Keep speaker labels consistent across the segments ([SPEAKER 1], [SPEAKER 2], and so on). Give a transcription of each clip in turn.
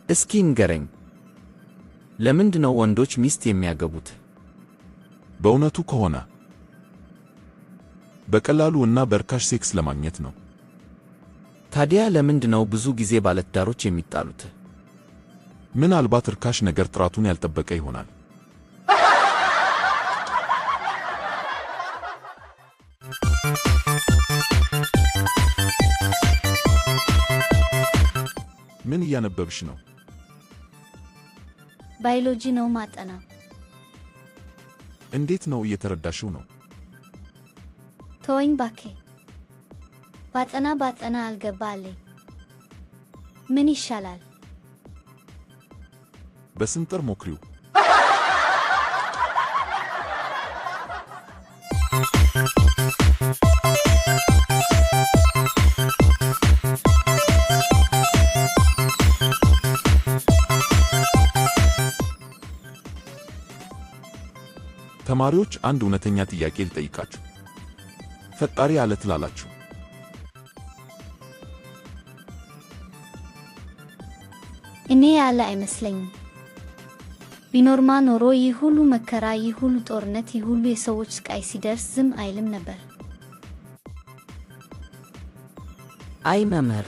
[SPEAKER 1] እስኪ ንገረኝ፣ ለምንድነው ወንዶች ሚስት የሚያገቡት?
[SPEAKER 2] በእውነቱ ከሆነ በቀላሉ እና በርካሽ ሴክስ ለማግኘት ነው።
[SPEAKER 1] ታዲያ ለምንድነው ብዙ ጊዜ ባለትዳሮች የሚጣሉት?
[SPEAKER 2] ምናልባት ርካሽ ነገር ጥራቱን ያልጠበቀ ይሆናል። ምን እያነበብሽ ነው?
[SPEAKER 3] ባዮሎጂ ነው ማጠናው።
[SPEAKER 2] እንዴት ነው እየተረዳሽው ነው?
[SPEAKER 3] ተወኝ ባኬ። ባጠና አልገባልኝ። ምን ይሻላል?
[SPEAKER 2] በስንጥር ሞክሪው። ተማሪዎች አንድ እውነተኛ ጥያቄ ልጠይቃችሁ። ፈጣሪ አለ ትላላችሁ?
[SPEAKER 3] እኔ ያለ አይመስለኝም። ቢኖርማ ኖሮ ይህ ሁሉ መከራ፣ ይህ ሁሉ ጦርነት፣ ይህ ሁሉ የሰዎች ስቃይ ሲደርስ ዝም አይልም ነበር።
[SPEAKER 1] አይ መምህር፣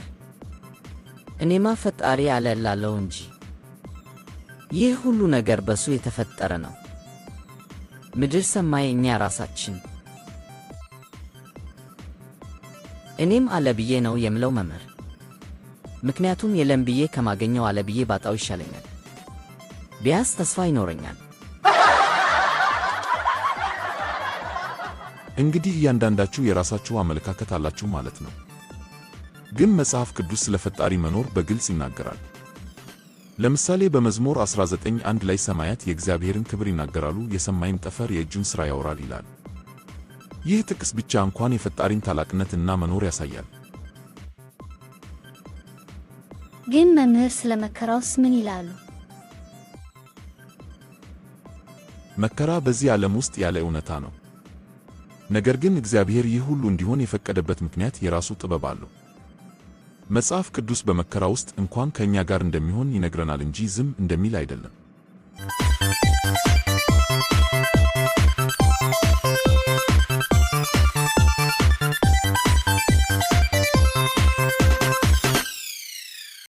[SPEAKER 1] እኔማ ፈጣሪ አለ እላለሁ እንጂ ይህ ሁሉ ነገር በሱ የተፈጠረ ነው። ምድር ሰማይ እኛ ራሳችን። እኔም አለ ብዬ ነው የምለው መምህር። ምክንያቱም የለም ብዬ ከማገኘው አለ ብዬ ባጣው ይሻለኛል። ቢያንስ ተስፋ ይኖረኛል።
[SPEAKER 2] እንግዲህ እያንዳንዳችሁ የራሳችሁ አመለካከት አላችሁ ማለት ነው። ግን መጽሐፍ ቅዱስ ስለ ፈጣሪ መኖር በግልጽ ይናገራል። ለምሳሌ በመዝሙር 19:1 ላይ ሰማያት የእግዚአብሔርን ክብር ይናገራሉ፣ የሰማይም ጠፈር የእጁን ሥራ ያወራል ይላል። ይህ ጥቅስ ብቻ እንኳን የፈጣሪን ታላቅነት እና መኖር ያሳያል።
[SPEAKER 3] ግን መምህር ስለ መከራውስ ምን ይላሉ?
[SPEAKER 2] መከራ በዚህ ዓለም ውስጥ ያለ እውነታ ነው። ነገር ግን እግዚአብሔር ይህ ሁሉ እንዲሆን የፈቀደበት ምክንያት የራሱ ጥበብ አለው። መጽሐፍ ቅዱስ በመከራ ውስጥ እንኳን ከእኛ ጋር እንደሚሆን ይነግረናል እንጂ ዝም እንደሚል አይደለም።